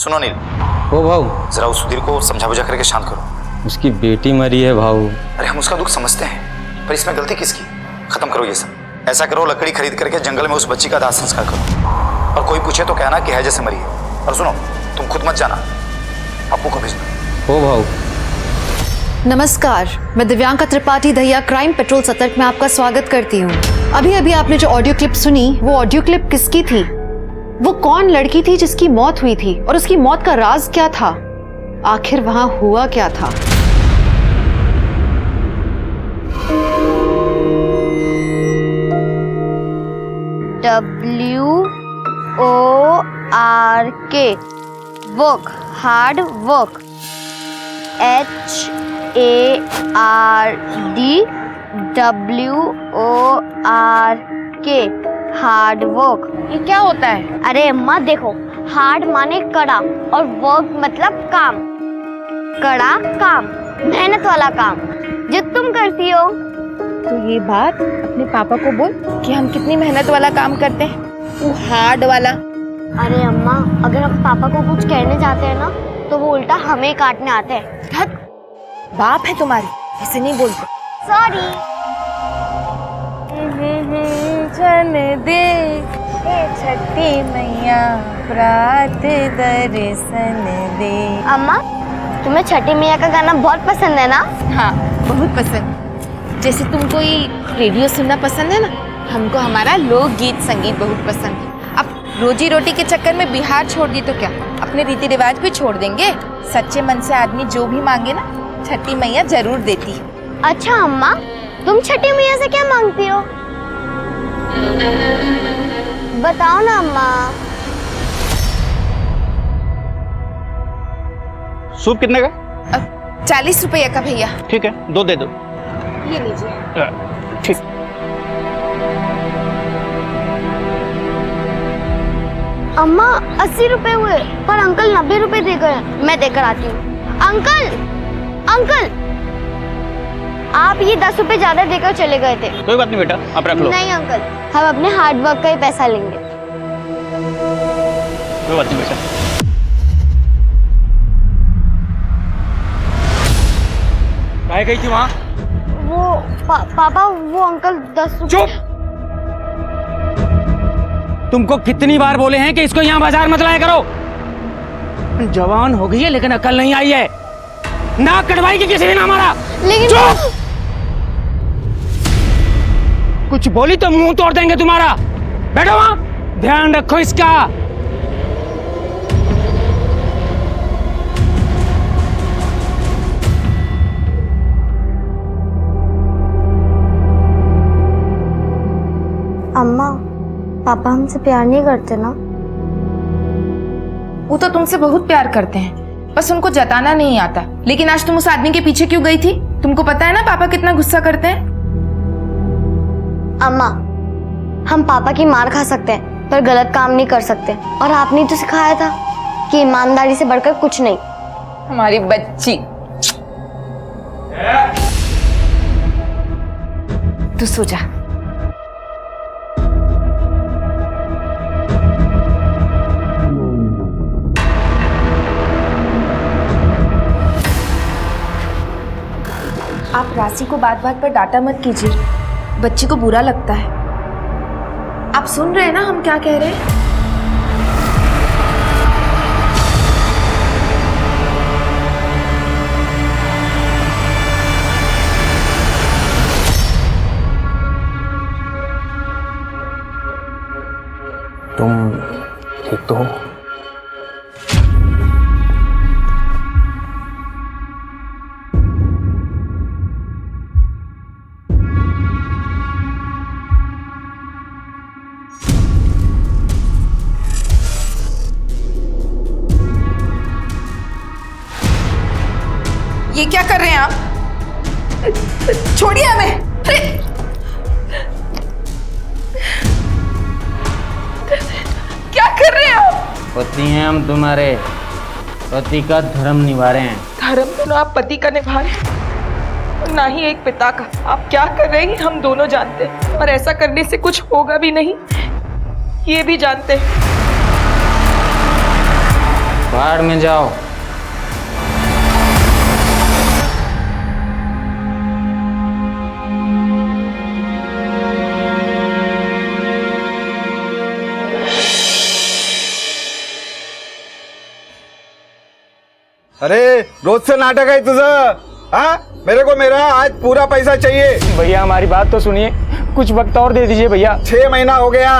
सुनो नील, ओ भाऊ, जरा उस सुधीर को समझा बुझा करके शांत करो। उसकी बेटी मरी है भाऊ। अरे हम उसका दुख समझते हैं, पर इसमें गलती किसकी? खत्म करो ये सब। ऐसा करो, लकड़ी खरीद करके जंगल में उस बच्ची का दाह संस्कार करो, और कोई पूछे तो कहना कि है जैसे मरी है। और सुनो, तुम खुद मत जाना, अप्पू को भेजना। ओ भाऊ। नमस्कार, मैं दिव्यांका त्रिपाठी दहिया क्राइम पेट्रोल सतर्क में आपका स्वागत करती हूँ। अभी अभी आपने जो ऑडियो क्लिप सुनी, वो ऑडियो क्लिप किसकी थी? वो कौन लड़की थी जिसकी मौत हुई थी, और उसकी मौत का राज क्या था? आखिर वहां हुआ क्या था? WORK work, hard work. HARDWORK hard work. ये क्या होता है? अरे अम्मा देखो, हार्ड माने कड़ा और वर्क मतलब काम। कड़ा काम, मेहनत वाला काम जो तुम करती हो। तो ये बात अपने पापा को बोल कि हम कितनी मेहनत वाला काम करते हैं, वो हार्ड वाला। अरे अम्मा, अगर हम पापा को कुछ कहने जाते हैं ना, तो वो उल्टा हमें काटने आते हैं। धत, बाप है तुम्हारी, ऐसे नहीं बोलते। सॉरी। जन दे छठी मैया प्रात दर्शन दे। अम्मा, तुम्हें छठी मैया का गाना बहुत पसंद है ना? हाँ, बहुत पसंद। जैसे तुमको ये रेडियो सुनना पसंद है ना, हमको हमारा लोकगीत संगीत बहुत पसंद है। अब रोजी रोटी के चक्कर में बिहार छोड़ दी तो क्या, अपने रीति रिवाज भी छोड़ देंगे? सच्चे मन से आदमी जो भी मांगे ना, छठी मैया जरूर देती है। अच्छा अम्मा, तुम छठी मैया से क्या मांगती हो? बताओ ना अम्मा। सूप कितने का? 40 रुपये का भैया। ठीक है, 2 दे दो। ये लीजिए। ठीक। अम्मा 80 रुपए हुए, पर अंकल 90 रुपए दे गए। मैं देकर आती हूँ। अंकल, अंकल, आप ये 10 रुपए ज्यादा देकर चले गए थे। कोई बात नहीं बेटा, आप रख लो। नहीं अंकल, हम अपने हार्ड वर्क का ही पैसा लेंगे। कोई बात नहीं बेटा। कहाँ गई थी वहाँ? वो पापा, वो अंकल 10 रुपए। चुप! तुमको कितनी बार बोले हैं कि इसको यहाँ बाजार मत लाया करो? जवान हो गई है लेकिन अकल नहीं आई है। नाक कटवाई कि किसी ने ना मारा। लेकिन चुप! कुछ बोली तो मुंह तोड़ देंगे तुम्हारा। बैठो वहां, ध्यान रखो इसका। अम्मा, पापा हमसे प्यार नहीं करते ना? वो तो तुमसे बहुत प्यार करते हैं, बस उनको जताना नहीं आता। लेकिन आज तुम उस आदमी के पीछे क्यों गई थी? तुमको पता है ना पापा कितना गुस्सा करते हैं। अम्मा, हम पापा की मार खा सकते हैं, पर गलत काम नहीं कर सकते। और आपने तो सिखाया था कि ईमानदारी से बढ़कर कुछ नहीं। हमारी बच्ची। तू सो जा। आप राशि को बात बात पर डांटा मत कीजिए, बच्ची को बुरा लगता है। आप सुन रहे हैं ना हम क्या कह रहे हैं? तुम ठीक तो हो? ये क्या कर रहे हैं आप? छोड़िए हमें। अरे क्या कर रहे हैं आप? पति हैं हम तुम्हारे, पति का धर्म निभा रहे हैं। धर्म तो ना आप पति का निभा रहे हैं और ना ही एक पिता का। आप क्या कर रहे हैं हम दोनों जानते हैं, और ऐसा करने से कुछ होगा भी नहीं, ये भी जानते हैं। भाड़ में जाओ। अरे रोज से नाटक है तुझं? हाँ, मेरे को मेरा आज पूरा पैसा चाहिए। भैया हमारी बात तो सुनिए, कुछ वक्त और दे दीजिए भैया। 6 महीना हो गया।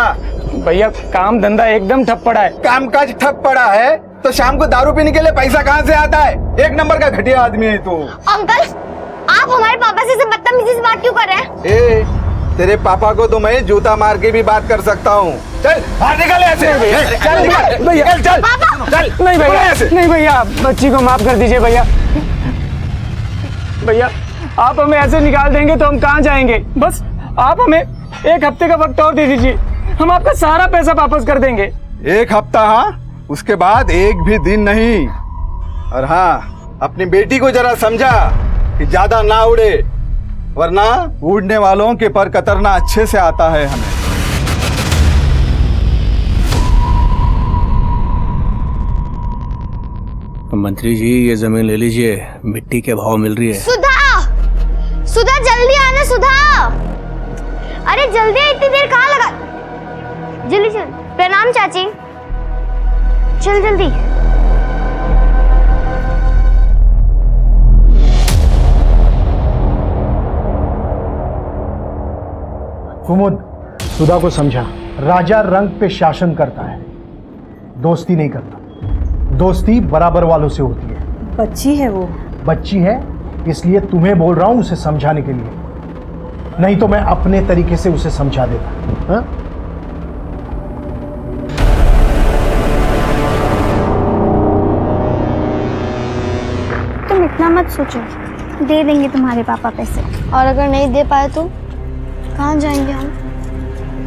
भैया काम धंधा एकदम ठप पड़ा है। कामकाज ठप पड़ा है तो शाम को दारू पीने के लिए पैसा कहाँ से आता है? एक नंबर का घटिया आदमी है तू। अंकल, आप हमारे पापा से बदतमीजी से बात क्यों कर रहे हैं? ए, तेरे पापा को तो मैं जूता मार के भी बात कर सकता हूँ। चल बाहर निकल ऐसे। चल निकल भैया, चल चल। नहीं भैया, नहीं भैया, बच्ची को माफ कर दीजिए भैया। भैया आप हमें ऐसे निकाल देंगे तो हम कहाँ जाएंगे? बस आप हमें 1 हफ्ते का वक्त और दे दीजिए, हम आपका सारा पैसा वापस कर देंगे। 1 हफ्ता? हाँ, उसके बाद एक भी दिन नहीं। और हाँ, अपनी बेटी को जरा समझा कि ज्यादा ना उड़े, वरना उड़ने वालों के पर कतरना अच्छे से आता है हमें। मंत्री जी ये जमीन ले लीजिए, मिट्टी के भाव मिल रही है। सुधा, सुधा जल्दी आना सुधा। अरे जल्दी, इतनी देर कहाँ लगा? जल्दी चल। प्रणाम चाची। चल जल्दी। कुमुद, सुधा को समझा, राजा रंग पे शासन करता है, दोस्ती नहीं करता। दोस्ती बराबर वालों से होती है। बच्ची है वो। बच्ची है इसलिए तुम्हें बोल रहा हूं उसे समझाने के लिए, नहीं तो मैं अपने तरीके से उसे समझा देता। हाँ? तुम इतना मत सोचो, दे देंगे तुम्हारे पापा पैसे। और अगर नहीं दे पाए तो कहाँ जाएंगे हम?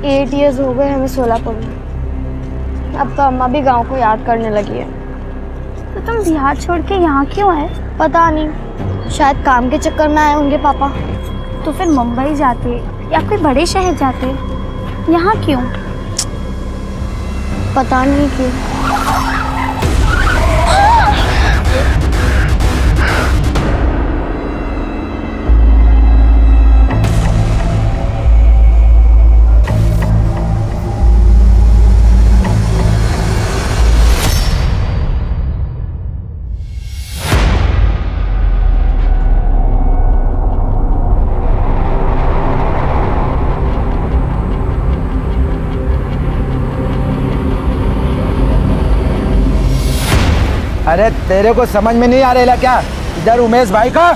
8 इयर्स हो गए हमें सोलापुर में। अब तो अम्मा भी गांव को याद करने लगी है। तो तुम बिहार छोड़ के यहाँ क्यों आए? पता नहीं, शायद काम के चक्कर में आए होंगे पापा। तो फिर मुंबई जाते या कोई बड़े शहर जाते, यहाँ क्यों? पता नहीं क्यों। अरे तेरे को समझ में नहीं आ रहा क्या? इधर उमेश भाई का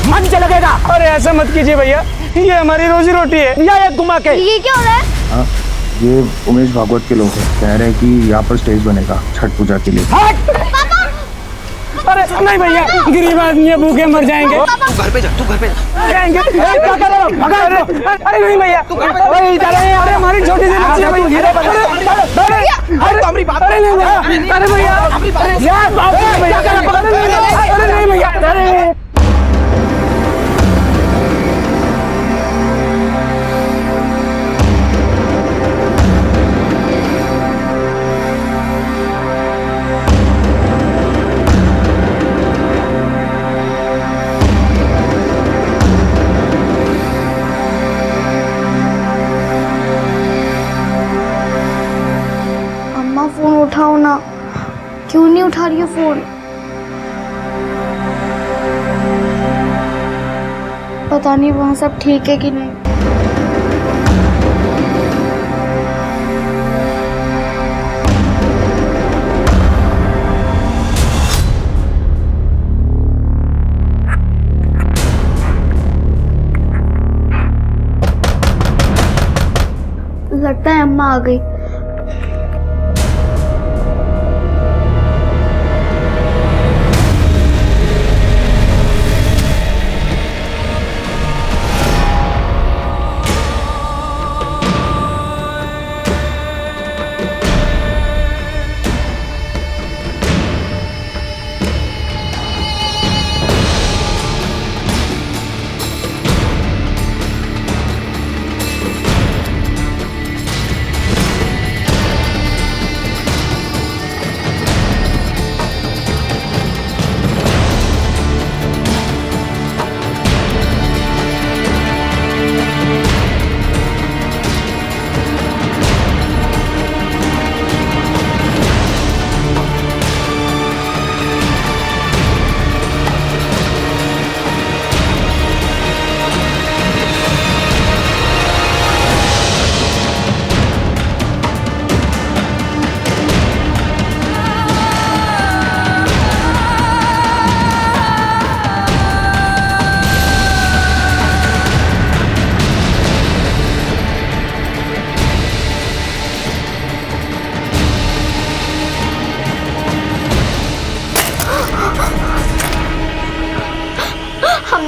मंच लगेगा। अरे ऐसा मत कीजिए भैया, ये हमारी रोजी रोटी है। या एक घुमा के। ये क्या हो रहा है? हाँ, ये उमेश भागवत के लोग हैं, कह रहे हैं कि यहाँ पर स्टेज बनेगा छठ पूजा के लिए। अरे नहीं भैया, गरीब आदमी है, भूखे मर जाएंगे। तू घर पे जा, तू घर पे जा। जाएंगे। क्या कर रहे हो? अरे नहीं भैया, अरे हमारी छोटी सी बच्ची है भैया। अरे नहीं भैया, अरे भैया, अरे नहीं भैया, अरे फोन उठाओ ना। क्यों नहीं उठा रही हो फोन? पता नहीं वहाँ सब ठीक है कि नहीं। लगता है अम्मा आ गई।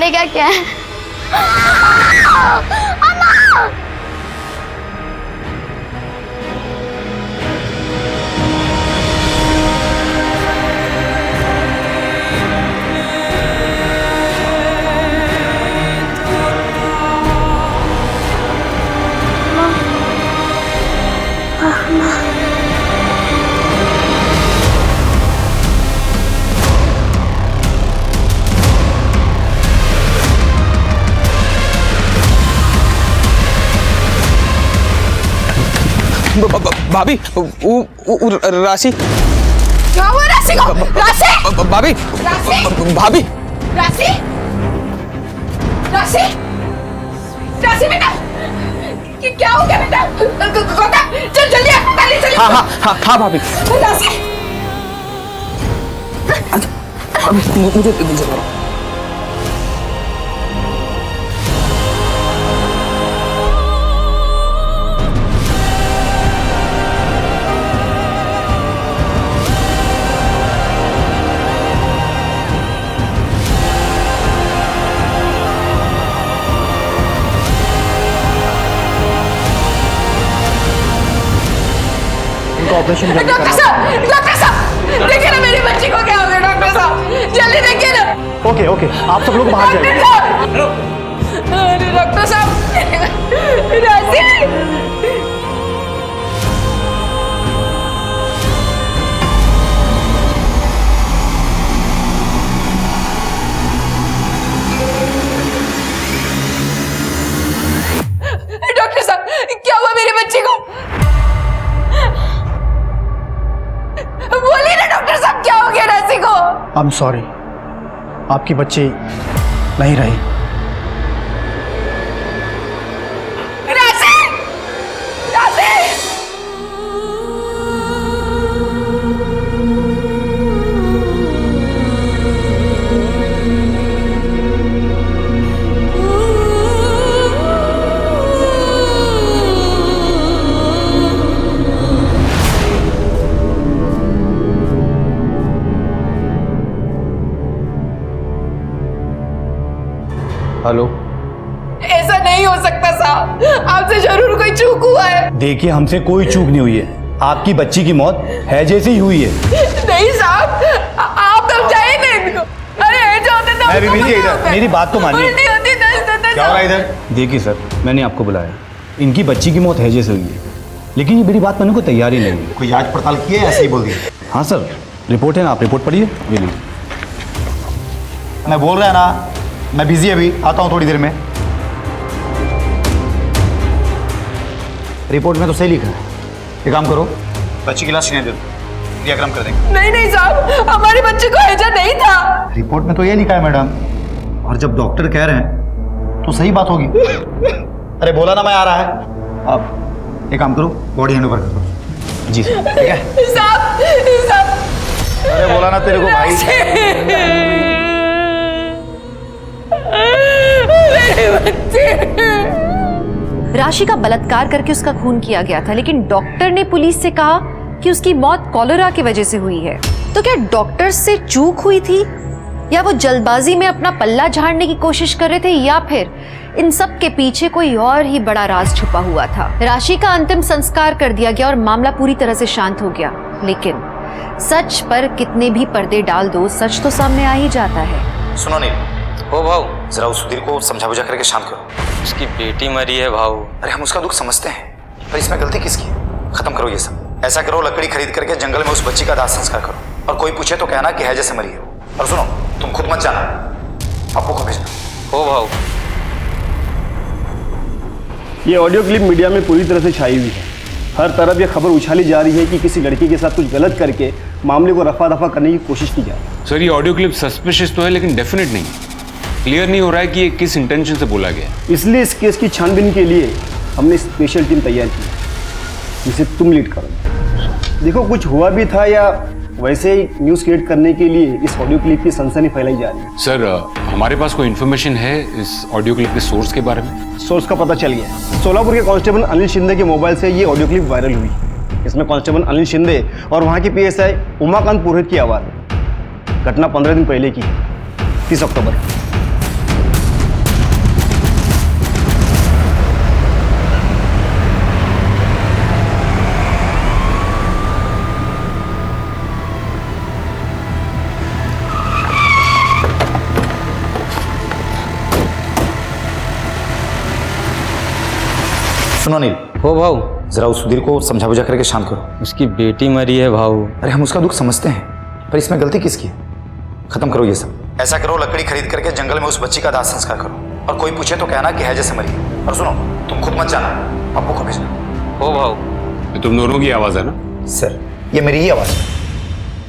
चलेगा क्या? भाभी राशि क्या हुआ राशि को? राशि भाभी राशि भाभी राशि राशि राशि बेटा क्या हो गया बेटा? गौतम चल जल्दी अस्पताल ले चल। हाँ भाभी राशि मुझे ऑपरेशन डॉक्टर साहब देखिए ना मेरी बच्ची को क्या हो गया। डॉक्टर साहब जल्दी देखिए ना। ओके ओके, आप सब लोग बाहर जाइए। अरे डॉक्टर साहब राशि डॉक्टर साहब क्या हुआ मेरी बच्ची को? बोलिए ना डॉक्टर साहब क्या हो गया राशि को? आई एम सॉरी, आपकी बच्ची नहीं रही। राशि राशि हेलो, ऐसा नहीं हो सकता साहब, आपसे जरूर कोई चूक हुआ है। देखिए, हमसे कोई चूक नहीं हुई है। आपकी बच्ची की मौत है जैसे ही हुई है। नहीं साहब, आप समझाइए ना इनको। अरे ऐसे होते तो हमको बीबी जी, पता इधर होता है। मेरी बात तो मानिए। उल्टी होती दस्त क्या हो रहा है इधर? देखिए सर, मैंने आपको बुलाया। इनकी बच्ची की मौत हैजे से हुई है, लेकिन ये मेरी बात मानने को तैयार ही नहीं है। कोई जांच पड़ताल की है? ऐसे ही बोल दिए। हाँ सर, रिपोर्ट है ना, आप रिपोर्ट पढ़िए। ये लीजिए। मैं बोल रहा है ना, मैं बिजी अभी आता हूँ थोड़ी देर में। रिपोर्ट में तो सही लिखा है। एक काम करो, बच्ची की लाश सीने दे दो, क्रियाक्रम कर देंगे। नहीं नहीं साहब, हमारी बच्ची को हैजा नहीं था। रिपोर्ट में तो ये लिखा है मैडम, और जब डॉक्टर कह रहे हैं तो सही बात होगी। अरे बोला ना मैं आ रहा है। अब एक काम करो, बॉडी हैंड ओवर कर दो। जी सर, ठीक है। साहब अरे बोला ना तेरे को भाई। राशि का बलात्कार करके उसका खून किया गया था, लेकिन डॉक्टर ने पुलिस से कहा कि उसकी मौत कॉलेरा की वजह से हुई है। तो क्या डॉक्टर से चूक हुई थी, या वो जल्दबाजी में अपना पल्ला झाड़ने की कोशिश कर रहे थे, या फिर इन सब के पीछे कोई और ही बड़ा राज छुपा हुआ था? राशि का अंतिम संस्कार कर दिया गया और मामला पूरी तरह से शांत हो गया, लेकिन सच पर कितने भी पर्दे डाल दो, सच तो सामने आ ही जाता है। सुनो नील, ओ भाऊ, जरा उस सुधीर को समझा बुझा करके शांत करो। उसकी बेटी मरी है भाऊ। अरे हम उसका दुख समझते हैं, पर इसमें गलती किसकी? खत्म करो ये सब। ऐसा करो, लकड़ी खरीद करके जंगल में उस बच्ची का दाह संस्कार करो, और कोई पूछे तो कहना कि है जैसे मरी है। और सुनो, तुम खुद मत जाना, अप्पू को भेजना। हो भाऊ। ये ऑडियो क्लिप मीडिया में पूरी तरह से छाई हुई है। हर तरफ ये खबर उछाली जा रही है कि किसी लड़की के साथ कुछ गलत करके मामले को रफा दफा करने की कोशिश की जा रही है। सर, ये ऑडियो क्लिप सस्पिशियस तो है, लेकिन डेफिनेट नहीं। क्लियर नहीं हो रहा है कि ये किस इंटेंशन से बोला गया। इसलिए इस केस की छानबीन के लिए हमने स्पेशल टीम तैयार की, जिसे तुम लीड करो। देखो, कुछ हुआ भी था या वैसे ही न्यूज़ क्रिएट करने के लिए इस ऑडियो क्लिप की सनसनी फैलाई जा रही है। सर, हमारे पास कोई इन्फॉर्मेशन है इस ऑडियो क्लिप के सोर्स के बारे में? सोर्स का पता चल गया। सोलापुर के कांस्टेबल अनिल शिंदे के मोबाइल से ये ऑडियो क्लिप वायरल हुई। इसमें कांस्टेबल अनिल शिंदे और वहाँ की पीएसआई उमाकांत पुरोहित की आवाज़ है। घटना 15 दिन पहले की, 30 अक्टूबर। सुनो नील, हो भाऊ, जरा उस सुधीर को समझा बुझा करके शांत करो। उसकी बेटी मरी है भाऊ। अरे हम उसका दुख समझते हैं, पर इसमें गलती किसकी है? खत्म करो ये सब। ऐसा करो, लकड़ी खरीद करके जंगल में उस बच्ची का दाह संस्कार करो, और कोई पूछे तो कहना कि है जैसे मरी है। और सुनो, तुम खुद मत जाना, अब्बू को भेजना। हो भाऊ। ये तुम दोनों की आवाज है ना? सर, ये मेरी ही आवाज है,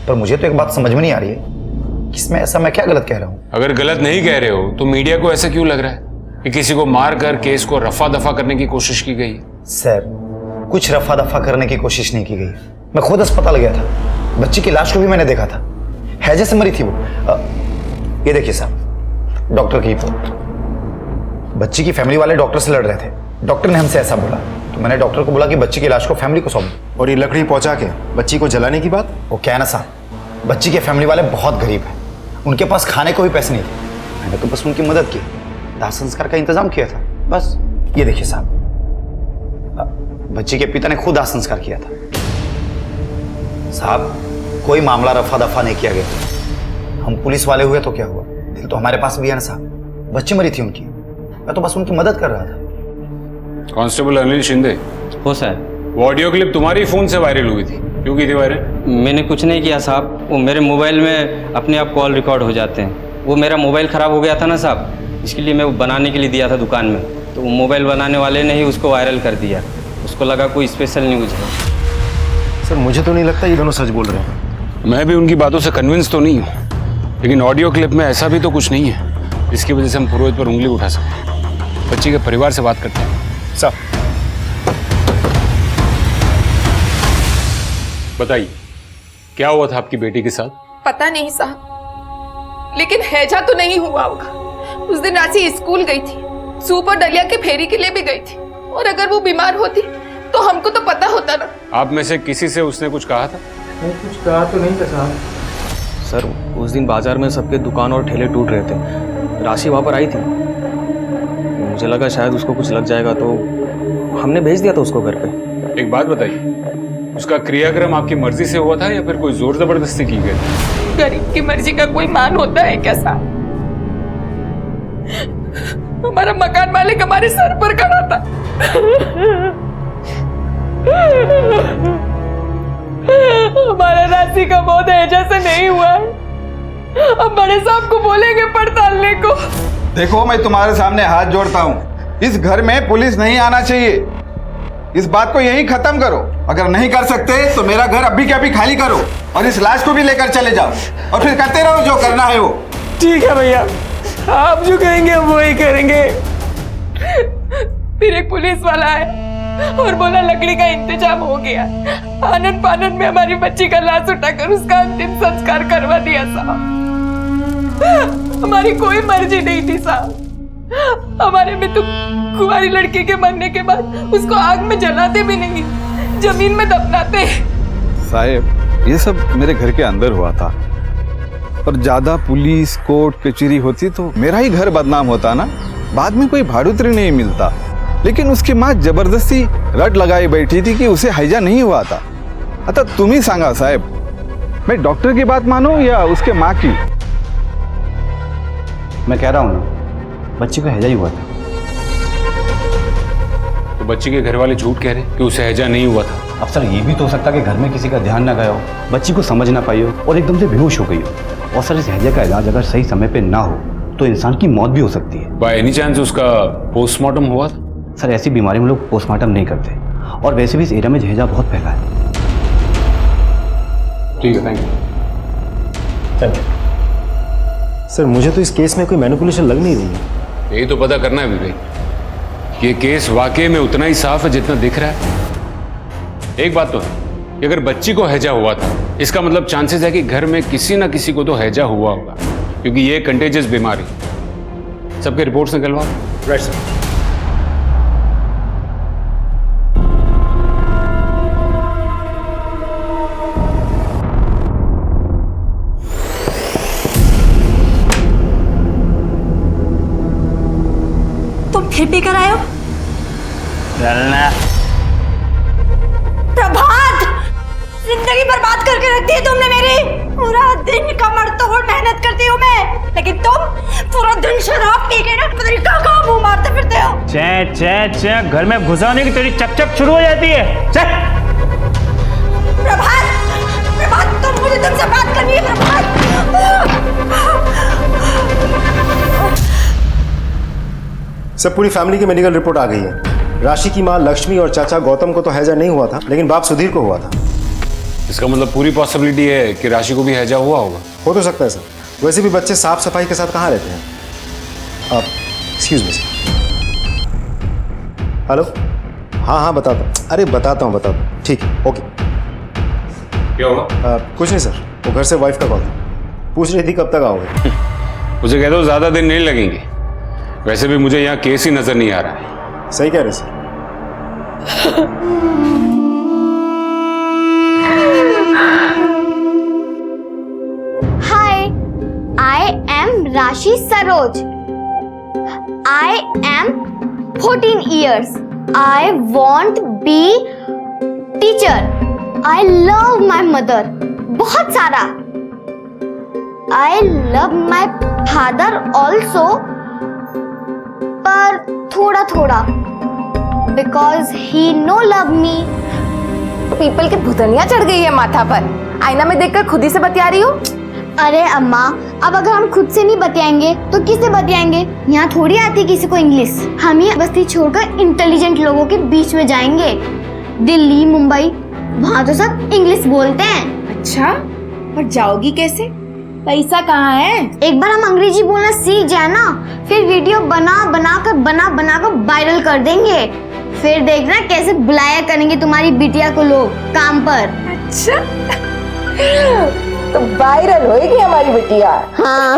पर मुझे तो एक बात समझ में नहीं आ रही है कि इसमें ऐसा मैं क्या गलत कह रहा हूँ। अगर गलत नहीं कह रहे हो तो मीडिया को ऐसा क्यों लग रहा है कि किसी को मार कर केस को रफा दफा करने की कोशिश की गई है? सर, कुछ रफा दफा करने की कोशिश नहीं की गई। मैं खुद अस्पताल गया था, बच्ची की लाश को भी मैंने देखा था, हैजे से मरी थी वो। ये देखिए साहब, डॉक्टर की रिपोर्ट। बच्ची की फैमिली वाले डॉक्टर से लड़ रहे थे, डॉक्टर ने हमसे ऐसा बोला, तो मैंने डॉक्टर को बोला कि बच्ची की लाश को फैमिली को सौंप। और ये लकड़ी पहुंचा के बच्ची को जलाने की बात? वो क्या है ना साहब, बच्ची के फैमिली वाले बहुत गरीब हैं, उनके पास खाने को भी पैसे नहीं थे। मैंने तो बस उनकी मदद की, दाह संस्कार का इंतजाम किया था, बस। ये देखिए साहब, बच्ची के पिता ने खुद दाह संस्कार किया था। साहब, कोई मामला रफा दफा नहीं किया गया। हम पुलिस वाले हुए तो क्या हुआ, दिल तो हमारे पास भी है ना साहब। बच्ची मरी थी उनकी, मैं तो बस उनकी मदद कर रहा था। कांस्टेबल अनिल शिंदे। हो सर। वो ऑडियो क्लिप तुम्हारी फोन से वायरल हुई थी, क्यों की थी वायरल? मैंने कुछ नहीं किया साहब, वो मेरे मोबाइल में अपने आप कॉल रिकॉर्ड हो जाते हैं। वो मेरा मोबाइल ख़राब हो गया था ना साहब, इसके लिए मैं वो बनाने के लिए दिया था दुकान में, तो वो मोबाइल बनाने वाले ने ही उसको वायरल कर दिया। उसको लगा कोई स्पेशल न्यूज़ है। सर मुझे तो नहीं लगता ये दोनों सच बोल रहे हैं। मैं भी उनकी बातों से कन्विंस तो नहीं हूँ, लेकिन ऑडियो क्लिप में ऐसा भी तो कुछ नहीं है जिसकी वजह से हम पुरोहित पर उंगली उठा सकें। बच्ची के परिवार से बात करते हैं। सर बताइए, क्या हुआ था आपकी बेटी के साथ? पता नहीं साहब, लेकिन हैजा तो नहीं हुआ होगा। उस दिन राशि स्कूल गई थी, सूप और दलिया के फेरी के लिए भी गई थी, और अगर वो बीमार होती तो हमको तो पता होता ना। आप में से किसी से उसने कुछ कहा था? नहीं, कुछ कहा तो नहीं था साहब। सर, उस दिन बाजार में सबके दुकान और ठेले टूट रहे थे, राशि वहाँ पर आई थी। मुझे लगा शायद उसको कुछ लग जाएगा, तो हमने भेज दिया था उसको घर पे। एक बात बताइए, उसका क्रियाक्रम आपकी मर्जी से हुआ था या फिर कोई जोर जबरदस्ती की गई? गरीब की मर्जी का कोई मान होता है क्या साहब? हमारा मकान मालिक हमारे सर पर खड़ा था। हमारा राशि का मौत हैजा से नहीं हुआ है। अब बड़े साहब को बोलेंगे पड़तालने को। देखो, मैं तुम्हारे सामने हाथ जोड़ता हूँ, इस घर में पुलिस नहीं आना चाहिए। इस बात को यही खत्म करो। अगर नहीं कर सकते तो मेरा घर अभी के अभी खाली करो और इस लाश को भी लेकर चले जाओ, और फिर करते रहो जो करना है वो। ठीक है भैया, आप जो कहेंगे हम वही करेंगे। फिर एक पुलिस वाला है और बोला लकड़ी का इंतजाम हो गया। आनंद फानंद में हमारी बच्ची का लाश उठाकर उसका अंतिम संस्कार करवा दिया साहब। हमारी कोई मर्जी नहीं थी साहब। हमारे में तो कुंवारी लड़की के मरने के बाद उसको आग में जलाते भी नहीं, जमीन में दफनाते। साहब, ये सब मेरे घर के अंदर हुआ था, और ज्यादा पुलिस कोर्ट कचहरी होती तो मेरा ही घर बदनाम होता ना। बाद में कोई भाड़ुत्री नहीं मिलता, लेकिन उसकी माँ जबरदस्ती रट लगाई बैठी थी कि उसे हैजा नहीं हुआ था। अतः तुम ही सांगा साहब, मैं डॉक्टर की बात मानूं या उसके माँ की? मैं कह रहा हूँ ना, बच्ची को हैजा ही हुआ था। तो बच्ची के घर वाले झूठ कह रहे कि उसे हैजा नहीं हुआ था। अब सर ये भी तो हो सकता है कि घर में किसी का ध्यान ना गया हो, बच्ची को समझ ना पाई हो और एकदम से बेहोश हो गई हो। और सर इस हैजे का इलाज अगर सही समय पे ना हो तो इंसान की मौत भी हो सकती है। बाय एनी चांस उसका पोस्टमार्टम हुआ था? सर ऐसी बीमारी में लोग पोस्टमार्टम नहीं करते, और वैसे भी इस एरिया में हैजा बहुत फैला है। ठीक है, थैंक यू। सर मुझे तो इस केस में कोई मैनिपुलेशन लग नहीं रही है। यही तो पता करना है विवेक, ये केस वाकई में उतना ही साफ है जितना दिख रहा है। एक बात तो है कि अगर बच्ची को हैजा हुआ था, इसका मतलब चांसेस है कि घर में किसी ना किसी को तो हैजा हुआ होगा, क्योंकि ये कंटेजियस बीमारी। सबके रिपोर्ट्स निकलवा। Right sir. तुम फिर पी कर आए हो? चलना। प्रभात, जिंदगी बर्बाद करके रख दी तुमने मेरी। पूरा दिन कमर तोड़ मेहनत करती हूँ मैं, लेकिन तुम पूरा दिन शराब पी के ना पता नहीं कहाँ मुंह मारते फिरते हो। चैं चैं चैं घर में घुसाने की तेरी चक शुरू हो जाती है। चल प्रभात, प्रभात, मुझे तुमसे बात करनी है प्रभात। सब पूरी फैमिली की मेडिकल रिपोर्ट आ गई है। राशि की माँ लक्ष्मी और चाचा गौतम को तो हैजा नहीं हुआ था, लेकिन बाप सुधीर को हुआ था। इसका मतलब पूरी पॉसिबिलिटी है कि राशि को भी हैजा हुआ होगा। हो तो सकता है सर, वैसे भी बच्चे साफ सफाई के साथ कहाँ रहते हैं। आप एक्सक्यूज मी सर। हेलो, हाँ बताता हूँ। अरे बताता हूँ। ठीक है, ओके। क्या हुआ? कुछ नहीं सर, वो घर से वाइफ का कॉल था, पूछ रही थी कब तक आओगे। उसे कह दो ज्यादा दिन नहीं लगेंगे। वैसे भी मुझे यहाँ केस ही नजर नहीं आ रहा है। सही कह रहे सर। हाय, आई एम राशि Saroj. I am 14 years. I want be teacher. I love my mother. बहुत सारा. I love my father also. पर थोड़ा थोड़ा. Because he no love me. People की भुतनिया चढ़ गई है माथा पर। आईना में देखकर खुद ही से बतिया रही हो। अरे अम्मा, अब अगर हम खुद से नहीं बतियाएंगे तो किससे बतियाएंगे? यहाँ थोड़ी आती किसी को इंग्लिश। हम ही बस्ती छोड़कर इंटेलिजेंट लोगों के बीच में जाएंगे। दिल्ली, मुंबई, वहाँ तो सब इंग्लिश बोलते हैं। अच्छा, और जाओगी कैसे? पैसा कहाँ है? एक बार हम अंग्रेजी बोलना सीख जाए ना, फिर वीडियो बना कर वायरल कर देंगे। फिर देखना कैसे बुलाया करेंगे तुम्हारी बिटिया को लोग काम पर। अच्छा, तो वायरल होएगी हमारी बिटिया। हाँ।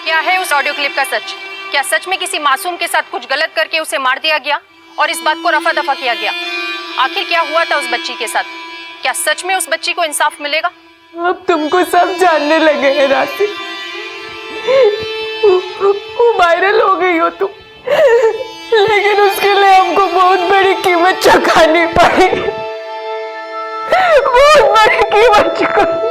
क्या है उस ऑडियो क्लिप का सच? क्या सच में किसी मासूम के साथ कुछ गलत करके उसे मार दिया गया और इस बात को रफा दफा किया गया? आखिर क्या हुआ था उस बच्ची के साथ? क्या सच में उस बच्ची को इंसाफ मिलेगा? अब तुमको सब जानने लगे हैं राशि। वो वायरल हो गई हो तुम, लेकिन उसके लिए हमको बहुत बड़ी कीमत चुकानी पड़ी। बहुत बड़ी कीमत चुकानी।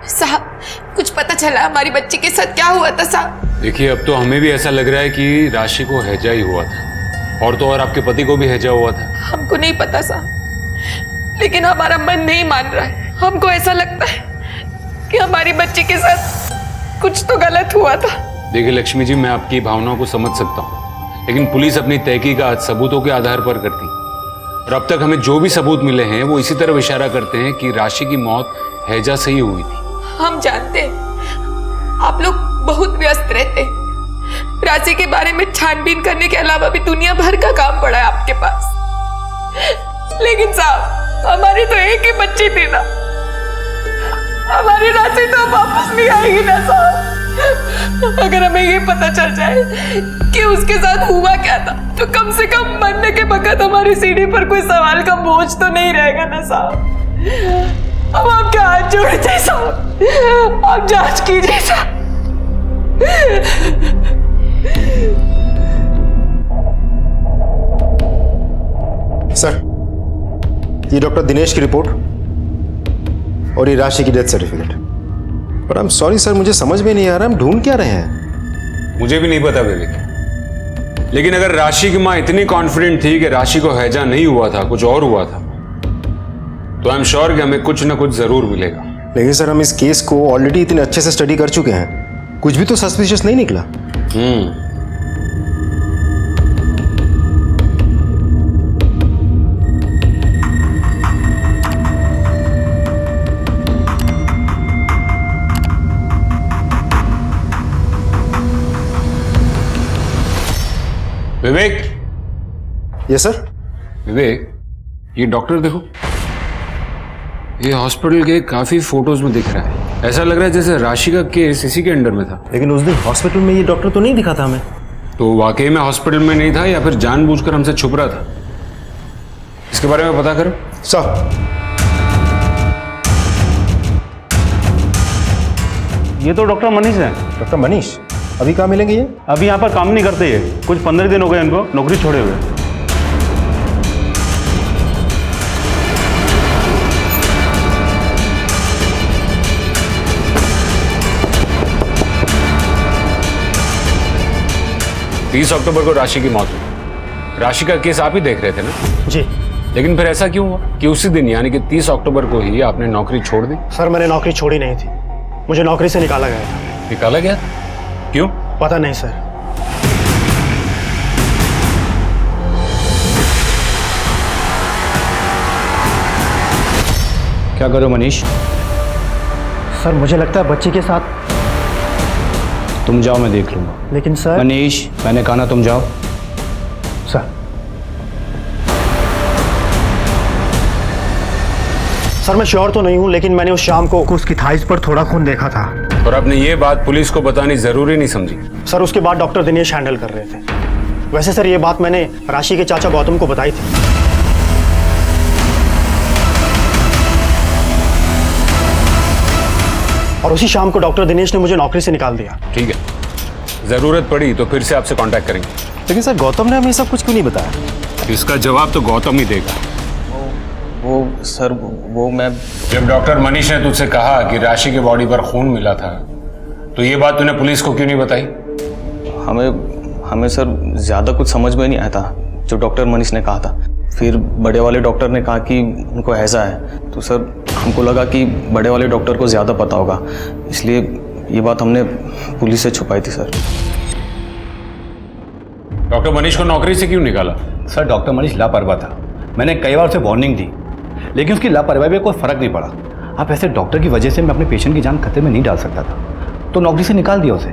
साहब, कुछ पता चला हमारी बच्ची के साथ क्या हुआ था साहब? देखिए, अब तो हमें भी ऐसा लग रहा है कि राशि को हैजा ही हुआ था, और तो और आपके पति को भी हैजा हुआ था। हमको नहीं पता साहब, लेकिन हमारा मन नहीं मान रहा है। हमको ऐसा लगता है कि हमारी बच्ची के साथ कुछ तो गलत हुआ था। देखिए लक्ष्मी जी, मैं आपकी भावनाओं को समझ सकता हूँ, लेकिन पुलिस अपनी तहकीकात सबूतों के आधार पर करती, और अब तक हमें जो भी सबूत मिले हैं वो इसी तरफ इशारा करते हैं कि राशि की मौत हैजा से ही हुई थी। हम जानते हैं आप लोग बहुत व्यस्त रहते हैं। राशि के बारे में छानबीन करने के अलावा भी दुनिया भर का काम पड़ा है आपके पास, लेकिन साहब हमारी तो एक ही बच्ची थी ना। हमारी राशि तो वापस नहीं आएगी ना साहब। अगर हमें ये पता चल जाए कि उसके साथ हुआ क्या था, तो कम से कम मरने के वक्त हमारी सीढ़ी पर कोई सवाल का बोझ तो नहीं रहेगा ना साहब। अब आपके हाथ जोड़ते हैं साहब, आप जांच कीजिए साहब। सर, ये डॉक्टर दिनेश की रिपोर्ट और ये राशि की डेथ सर्टिफिकेट। पर आई एम सॉरी सर, मुझे समझ में नहीं आ रहा हम ढूंढ क्या रहे हैं। मुझे भी नहीं पता विवेक, लेकिन अगर राशि की माँ इतनी कॉन्फिडेंट थी कि राशि को हैजा नहीं हुआ था, कुछ और हुआ था, तो आई एम श्योर कि हमें कुछ ना कुछ जरूर मिलेगा। लेकिन सर, हम इस केस को ऑलरेडी इतने अच्छे से स्टडी कर चुके हैं, कुछ भी तो सस्पिशियस नहीं निकला। विवेक। Yes sir. विवेक, ये डॉक्टर देखो, ये हॉस्पिटल के काफी फोटोज में दिख रहा है। ऐसा लग रहा है जैसे राशि का केस इसी के अंडर में था। लेकिन उस दिन हॉस्पिटल में ये डॉक्टर तो नहीं दिखा था हमें। तो वाकई में हॉस्पिटल में नहीं था या फिर जानबूझकर हमसे छुप रहा था? इसके बारे में पता करो। सर, ये तो डॉक्टर मनीष है। डॉक्टर मनीष अभी कहाँ मिलेंगे ये? अभी यहाँ पर काम नहीं करते ये, कुछ 15 दिन हो गए इनको नौकरी छोड़े हुए। अक्टूबर को राशि की मौत हुई। राशि का केस आप ही देख रहे थे ना? जी। लेकिन फिर ऐसा क्यों हुआ कि उसी दिन यानी कि 30 अक्टूबर को ही आपने नौकरी छोड़ दी? सर मैंने नौकरी छोड़ी नहीं थी, मुझे नौकरी से निकाला गया था। निकाला गया? क्यों? पता नहीं सर। क्या करो मनीष? सर मुझे लगता है बच्ची के साथ। तुम जाओ, मैं देख लूंगा। लेकिन सर। मनीष, मैंने कहा ना तुम जाओ। सर सर मैं श्योर तो नहीं हूं, लेकिन मैंने उस शाम को उसकी थाइस पर थोड़ा खून देखा था। और आपने ये बात पुलिस को बतानी जरूरी नहीं समझी? सर उसके बाद डॉक्टर दिनेश हैंडल कर रहे थे। वैसे सर ये बात मैंने राशि के चाचा गौतम को बताई थी। और उसी शाम को डॉक्टर दिनेश ने मुझे नौकरी से निकाल दिया। ठीक है, जरूरत पड़ी तो फिर से आपसे कांटेक्ट करेंगे। लेकिन सर गौतम ने हमें सब कुछ क्यों नहीं बताया? इसका जवाब तो गौतम ही देगा। वो सर वो मैं जब डॉक्टर मनीष ने तुझसे कहा कि राशि के बॉडी पर खून मिला था, तो ये बात तूने पुलिस को क्यों नहीं बताई? हमें सर ज़्यादा कुछ समझ में नहीं आया था जो डॉक्टर मनीष ने कहा था। फिर बड़े वाले डॉक्टर ने कहा कि उनको हैजा है, तो सर हमको लगा कि बड़े वाले डॉक्टर को ज़्यादा पता होगा, इसलिए ये बात हमने पुलिस से छुपाई थी सर। डॉक्टर मनीष को नौकरी से क्यों निकाला? सर डॉक्टर मनीष लापरवाह था, मैंने कई बार उसे वार्निंग दी, लेकिन उसकी लापरवाही में कोई फर्क नहीं पड़ा। अब ऐसे डॉक्टर की वजह से मैं अपने पेशेंट की जान खतरे में नहीं डाल सकता था, तो नौकरी से निकाल दिया उसे।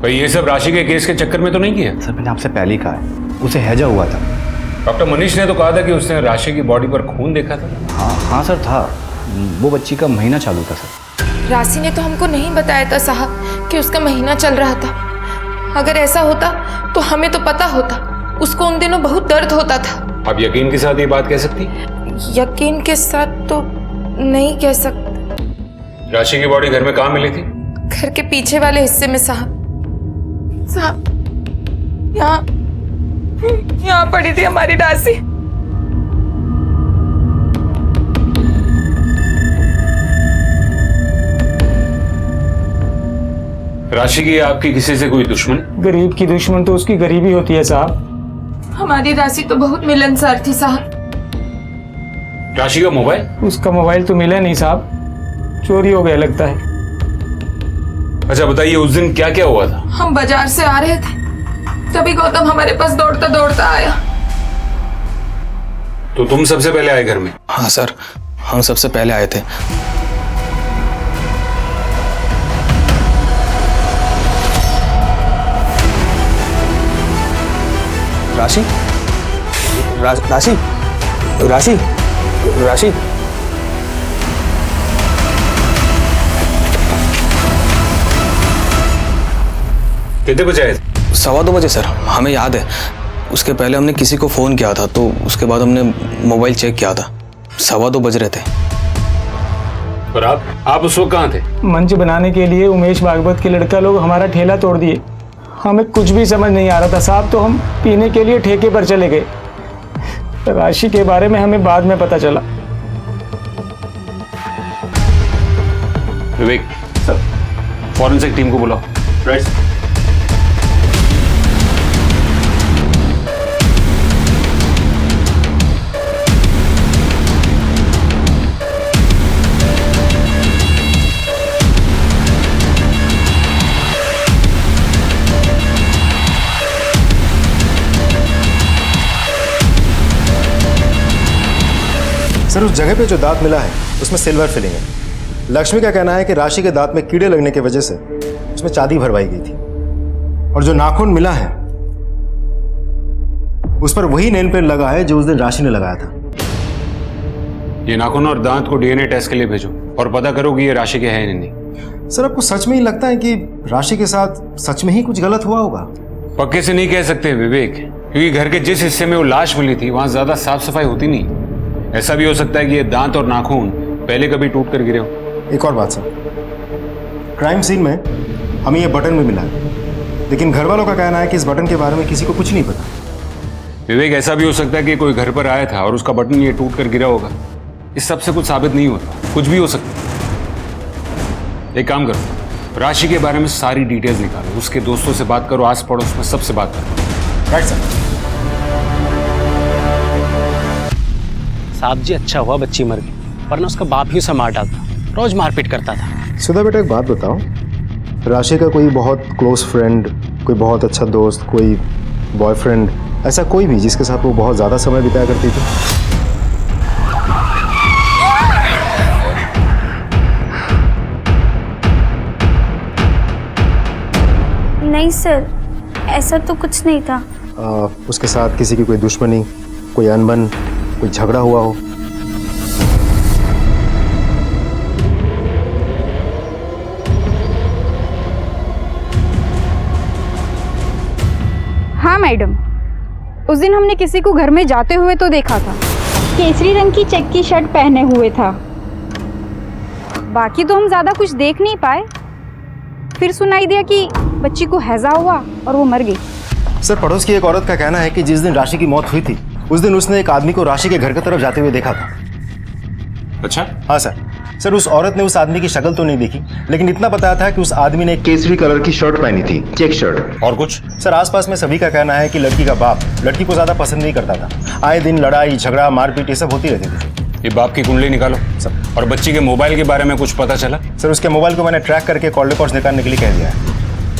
भाई ये सब राशि के केस के चक्कर में तो नहीं किया? सर मैंने आपसे पहले ही कहा है, उसे हैजा हुआ था। डॉक्टर मनीष ने तो कहा था कि उसने राशि की बॉडी पर खून देखा था। हाँ सर था, वो बच्ची का महीना चालू था सर। राशि ने तो हमको नहीं बताया था साहब कि उसका महीना चल रहा था। अगर ऐसा होता तो हमें तो पता होता। उसको उन दिनों बहुत दर्द होता था। आप यकीन के साथ ये बात कह सकती? यकीन के साथ तो नहीं कह सकते। राशि की बॉडी घर में कहाँ मिली थी? घर के पीछे वाले हिस्से में साहब। यहाँ पड़ी थी हमारी राशि। राशि की आपकी किसी से कोई दुश्मन? गरीब की दुश्मन तो उसकी गरीबी होती है साहब। हमारी राशि तो बहुत मिलनसार थी साहब। राशि का मोबाइल? उसका मोबाइल तो मिला नहीं साहब, चोरी हो गया लगता है। अच्छा बताइए उस दिन क्या क्या हुआ था? हम बाजार से आ रहे थे, तभी गौतम हमारे पास दौड़ता दौड़ता आया। तो तुम सबसे पहले आए घर में? हाँ सर, हम सबसे पहले आए थे। राशि राशि राशि राशि कितने बजे आए? 2:15 बजे सर, हमें याद है। उसके पहले हमने किसी को फ़ोन किया था, तो उसके बाद हमने मोबाइल चेक किया था। 2:15 बज रहे थे। और आप उस वक्त कहाँ थे? मंच बनाने के लिए उमेश भागवत के लड़का लोग हमारा ठेला तोड़ दिए। हमें कुछ भी समझ नहीं आ रहा था साहब, तो हम पीने के लिए ठेके पर चले गए। राशि के बारे में हमें बाद में पता चला। विवेक सर, फॉरेंसिक टीम को बुलाओ। राइट। सर उस जगह पे जो दांत मिला है उसमें सिल्वर फिलिंग है। लक्ष्मी का कहना है कि राशि के दांत में कीड़े लगने की वजह से उसमें चांदी भरवाई गई थी। और जो नाखून मिला है उस पर वही नेल पेंट लगा है जो उस दिन राशि ने लगाया था। ये नाखून और दांत को डीएनए टेस्ट के लिए भेजो और पता करो कि ये राशि के हैं या नहीं। सर आपको सच में ही लगता है कि राशि के साथ सच में ही कुछ गलत हुआ होगा? पक्के से नहीं कह सकते विवेक, क्योंकि घर के जिस हिस्से में वो लाश मिली थी वहां ज्यादा साफ सफाई होती नहीं। ऐसा भी हो सकता है कि ये दांत और नाखून पहले कभी टूट कर गिरे हो। एक और बात सर, क्राइम सीन में हमें ये बटन भी मिला है, लेकिन घर वालों का कहना है कि इस बटन के बारे में किसी को कुछ नहीं पता। विवेक, ऐसा भी हो सकता है कि कोई घर पर आया था और उसका बटन ये टूट कर गिरा होगा। इस सब से कुछ साबित नहीं होता, कुछ भी हो सकता है। एक काम करो, राशि के बारे में सारी डिटेल्स निकालो, उसके दोस्तों से बात करो, आस पड़ोस में सबसे बात करो। Right sir. साहब जी, अच्छा हुआ बच्ची मर गई, वरना उसका बाप ही उसे मार डालता, रोज मारपीट करता था। सुधा बेटा एक बात बताओ, राशि का कोई बहुत क्लोज फ्रेंड, कोई बहुत अच्छा दोस्त, कोई बॉयफ्रेंड, ऐसा कोई भी जिसके साथ वो बहुत ज़्यादा समय बिताया करती थी? नहीं सर, ऐसा तो कुछ नहीं था। उसके साथ किसी की कोई दुश्मनी, कोई अनबन, कोई झगड़ा हुआ हो? हाँ मैडम, उस दिन हमने किसी को घर में जाते हुए तो देखा था, केसरी रंग की चेक की शर्ट पहने हुए था। बाकी तो हम ज़्यादा कुछ देख नहीं पाए। फिर सुनाई दिया कि बच्ची को हैजा हुआ और वो मर गई। सर पड़ोस की एक औरत का कहना है कि जिस दिन राशि की मौत हुई थी उस दिन उसने एक आदमी को राशि के घर की तरफ जाते हुए देखा था। अच्छा? हाँ सर। सर उस औरत ने उस आदमी की शक्ल तो नहीं देखी, लेकिन इतना बताया था कि उस आदमी ने केसरी कलर की शर्ट पहनी थी, चेक शर्ट। और कुछ? सर आसपास में सभी का कहना है कि लड़की का बाप लड़की को ज्यादा पसंद नहीं करता था। आए दिन लड़ाई झगड़ा मारपीट ये सब होती रहती थी। ये बाप की कुंडली निकालो सर। और बच्ची के मोबाइल के बारे में कुछ पता चला? सर उसके मोबाइल को मैंने ट्रैक करके कॉल रिकॉर्ड्स निकालने के लिए कह दिया है।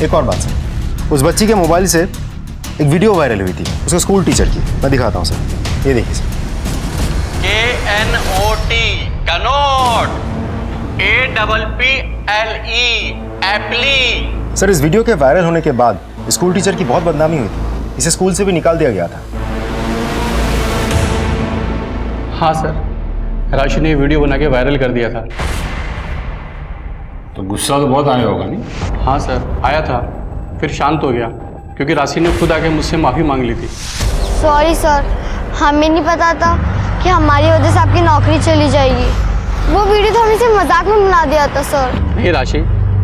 एक और बात सर, उस बच्ची के मोबाइल से एक वीडियो वायरल हुई थी उसके स्कूल टीचर की, मैं दिखाता हूँ सर, ये देखिए sir. KNOT Connaught, APPLE apply. Sir इस वीडियो के वायरल होने के बाद स्कूल टीचर की बहुत बदनामी हुई थी, इसे स्कूल से भी निकाल दिया गया था। हाँ सर, राशि ने वीडियो बना के वायरल कर दिया था। तो गुस्सा तो बहुत आया होगा नहीं? हाँ सर आया था, फिर शांत हो गया क्योंकि राशि ने खुद आके मुझसे माफ़ी मांग ली थी। सॉरी सर, हमें नहीं पता था कि हमारी वजह से आपकी नौकरी चली जाएगी। वो वीडियो तो हमने सिर्फ मजाक में बना दिया था सर। नहीं राशि,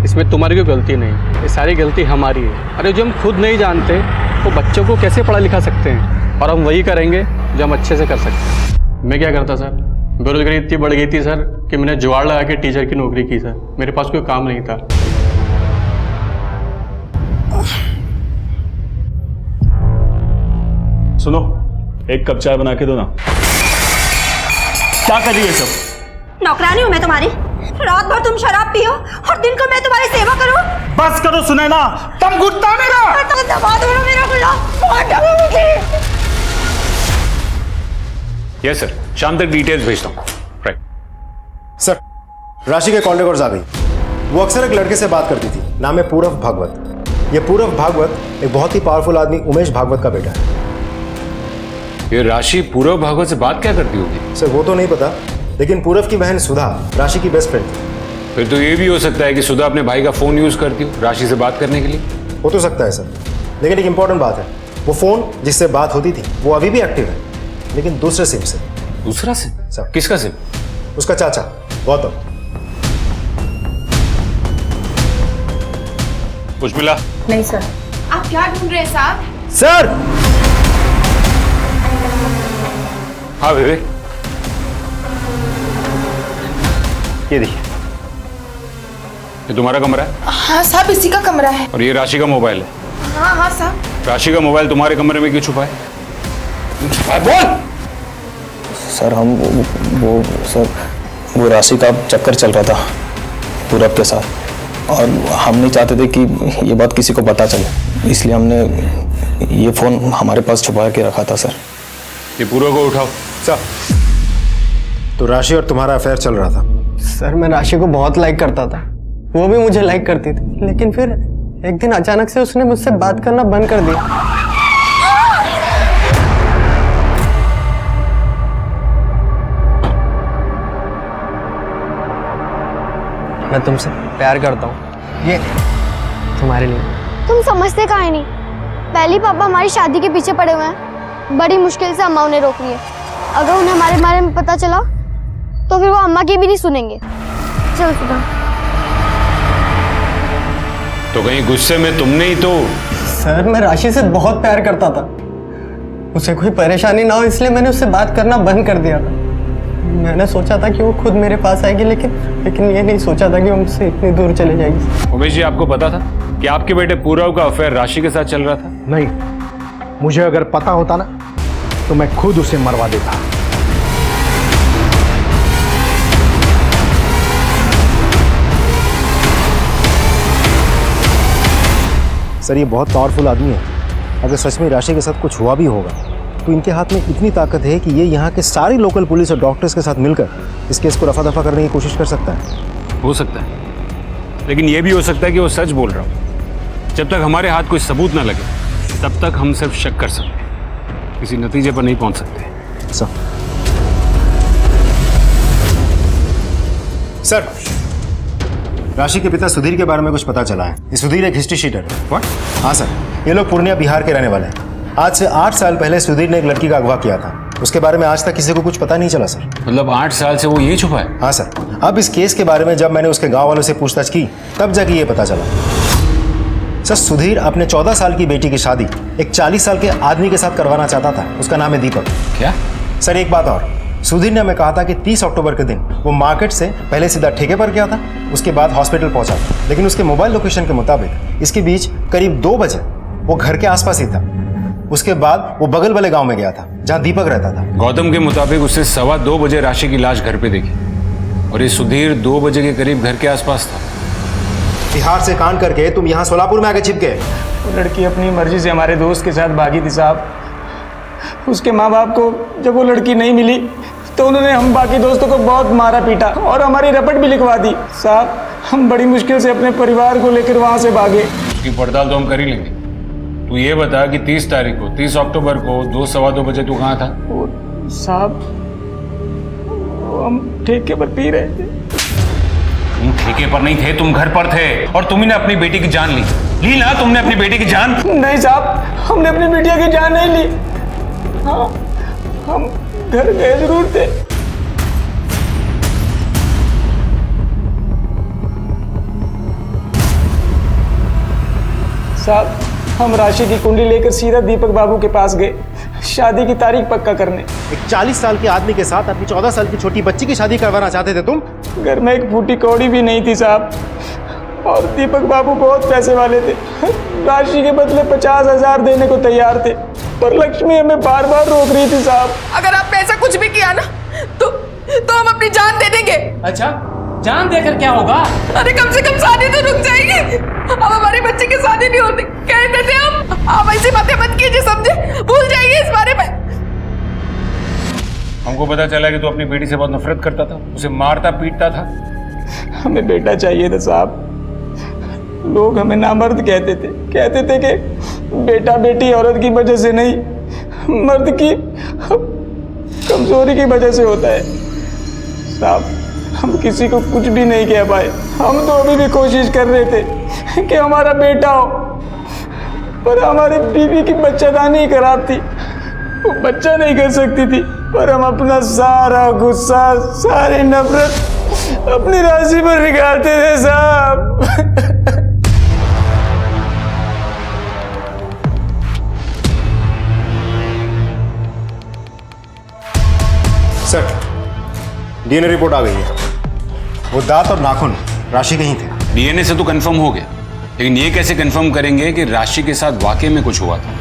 इसमें तुम्हारी कोई गलती नहीं, ये सारी गलती हमारी है। अरे जो हम खुद नहीं जानते वो बच्चों को कैसे पढ़ा लिखा सकते हैं, और हम वही करेंगे जो हम अच्छे से कर सकते हैं। मैं क्या करता सर, बेरोजगारी इतनी बढ़ गई थी सर कि मैंने जुगाड़ लगा के टीचर की नौकरी की सर, मेरे पास कोई काम नहीं था। सुनो, एक कप चाय बना के दो ना। क्या कर रही है सब? नौकरानी हूँ मैं तुम्हारी? रात भर तुम शराब पियो और दिन को मैं तुम्हारी सेवा करूं? बस करो सुनैना, तुम घुटता मेरा। तो दबा दो मेरा गुलाम, बहुत डर मुझे। यस सर, शाम तक डिटेल्स भेजता हूँ। राइट सर, राशि के कॉल रिकॉर्ड्स आ गई। वो अक्सर एक लड़के से बात करती थी, नाम है पूरव भागवत। ये पूरव भागवत एक बहुत ही पावरफुल आदमी उमेश भागवत का बेटा है। ये राशि पूरव भागवत से बात क्या करती होगी? सर वो तो नहीं पता, लेकिन पूरव की बहन सुधा राशि की बेस्ट फ्रेंड थी। फिर तो ये भी हो सकता है कि सुधा अपने भाई का फोन यूज करती हो राशि से बात करने के लिए। हो तो सकता है सर, लेकिन एक इंपॉर्टेंट बात है, वो फोन जिससे बात होती थी वो अभी भी एक्टिव है, लेकिन दूसरे सिम से। दूसरा सिम? सर किसका सिम? उसका चाचा गौतम। कुछ मिला? नहीं सर। आप क्या ढूंढ रहे हैं साहब? सर! हाँ विवेक, ये देखिए, ये तुम्हारा कमरा है? हाँ साहब, इसी का कमरा है। और ये राशि का मोबाइल है? हाँ हाँ साहब। राशि का मोबाइल तुम्हारे कमरे में क्यों छुपा है? बोल। सर वो राशि का चक्कर चल रहा था पूरब के साथ, और हम नहीं चाहते थे कि ये बात किसी को पता चले, इसलिए हमने ये फ़ोन हमारे पास छुपा के रखा था सर। ये पूरब को उठाओ। सर तो राशि और तुम्हारा अफेयर चल रहा था? सर मैं राशि को बहुत लाइक करता था, वो भी मुझे लाइक करती थी, लेकिन फिर एक दिन अचानक से उसने मुझसे बात करना बंद कर दिया। मैं तुमसे प्यार करता हूँ, ये तुम्हारे लिए। तुम समझते काहे नहीं? पहले पापा हमारी शादी के पीछे पड़े हुए हैं। बड़ी मुश्किल से अम्मा उन्हें रोक रही है। अगर उन्हें हमारे बारे में पता चला तो फिर वो अम्मा की भी नहीं सुनेंगे। चल सुधा। तो कहीं गुस्से में तुमने ही तो। सर मैं राशि से बहुत प्यार करता था, उसे कोई परेशानी ना हो इसलिए मैंने उससे बात करना बंद कर दिया था। मैंने सोचा था कि वो खुद मेरे पास आएगी, लेकिन ये नहीं सोचा था कि वो मुझसे इतनी दूर चले जाएगी। उमेश जी, आपको पता था कि आपके बेटे पूरव का अफेयर राशि के साथ चल रहा था? नहीं, मुझे अगर पता होता ना तो मैं खुद उसे मरवा देता। सर ये बहुत पावरफुल आदमी है। अगर सच में राशि के साथ कुछ हुआ भी होगा तो इनके हाथ में इतनी ताकत है कि ये यहाँ के सारी लोकल पुलिस और डॉक्टर्स के साथ मिलकर इस केस को रफा दफा करने की कोशिश कर सकता है। हो सकता है, लेकिन ये भी हो सकता है कि वो सच बोल रहा हो। जब तक हमारे हाथ कोई सबूत ना लगे तब तक हम सिर्फ शक कर सकते हैं, किसी नतीजे पर नहीं पहुंच सकते। सर राशि के पिता सुधीर के बारे में कुछ पता चला है। ये सुधीर एक हिस्ट्री शीटर है। व्हाट? हाँ सर, ये लोग पूर्णिया बिहार के रहने वाले हैं। आज से 8 साल पहले सुधीर ने एक लड़की का अगवा किया था। उसके बारे में आज तक किसी को कुछ पता नहीं चला सर। मतलब 8 साल से वो यही छुपा है? हाँ सर। अब इस केस के बारे में जब मैंने उसके गांव वालों से पूछताछ की तब जाके ये पता चला। सर सुधीर अपने 14 साल की बेटी की शादी एक 40 साल के आदमी के साथ करवाना चाहता था। उसका नाम है दीपक। क्या? सर एक बात और, सुधीर ने हमें कहा था कि 30 अक्टूबर के दिन वो मार्केट से पहले सीधा ठेके पर गया था, उसके बाद हॉस्पिटल पहुंचा था। लेकिन उसके मोबाइल लोकेशन के मुताबिक इसके बीच करीब 2 बजे वो घर के आसपास ही था। उसके बाद वो बगल वाले गांव में गया था जहां दीपक रहता था। गौतम के मुताबिक उससे 2:15 बजे राशि की लाश घर पे देखी और ये सुधीर 2 बजे के करीब घर के आसपास था। बिहार से कांड करके तुम यहाँ सोलापुर में आके छिप गए। वो लड़की अपनी मर्जी से हमारे दोस्त के साथ भागी थी साहब। उसके माँ बाप को जब वो लड़की नहीं मिली तो उन्होंने हम बाकी दोस्तों को बहुत मारा पीटा और हमारी रपट भी लिखवा दी साहब। हम बड़ी मुश्किल से अपने परिवार को लेकर वहाँ से भागे। उसकी पड़ताल तो हम कर ही लेंगे। तू ये बता कि 30 तारीख को 30 अक्टूबर को 2-2:15 बजे तू कहाँ था? साहब हम ठेके पर पी रहे थे। तुम ठेके पर नहीं थे, तुम घर पर थे और तुम ही ने अपनी बेटी की जान ली ना? तुमने अपनी बेटी की जान? नहीं साहब, हमने अपनी बेटिया की जान नहीं ली। हाँ, हम घर गए जरूर थे। साहब हम राशि की कुंडली लेकर सीधा दीपक बाबू के पास गए शादी की तारीख पक्का करने। एक 40 साल के आदमी के साथ अपनी 14 साल की छोटी बच्ची की शादी करवाना चाहते थे तुम? घर में एक फूटी कौड़ी भी नहीं थी साहब, और दीपक बाबू बहुत पैसे वाले थे। राशि के बदले 50,000 देने को तैयार थे, पर लक्ष्मी हमें बार बार रोक रही थी साहब। अगर आपने ऐसा कुछ भी किया ना तो हम अपनी जान दे देंगे। अच्छा, जान देकर क्या होगा? अरे कम से कम शादी तो रुक जाएगी। अब हमारे बच्चे की शादी नहीं होती कहते थे हम। आप ऐसी बातें मत कीजिए, समझे? भूल जाइए इस बारे में। हमको पता चला कि तू अपनी बेटी से बहुत नफरत करता था, उसे मारता पीटता था। हमें बेटा चाहिए था साहब। लोग हमें नामर्द कहते थे कि बेटा बेटी औरत की वजह से नहीं, मर्द की कमजोरी की वजह से होता है साहब। हम किसी को कुछ भी नहीं कह पाए। हम तो अभी भी कोशिश कर रहे थे कि हमारा बेटा हो, पर हमारी बीवी की बच्चादानी खराब थी, वो बच्चा नहीं कर सकती थी। पर हम अपना सारा गुस्सा, सारी नफरत अपनी राशि पर निकालते थे साहब। सर डीएनए रिपोर्ट आ गई है। वो दांत और नाखून राशि के ही थे। डीएनए से तो कंफर्म हो गया, लेकिन ये कैसे कंफर्म करेंगे कि राशि के साथ वाकई में कुछ हुआ था?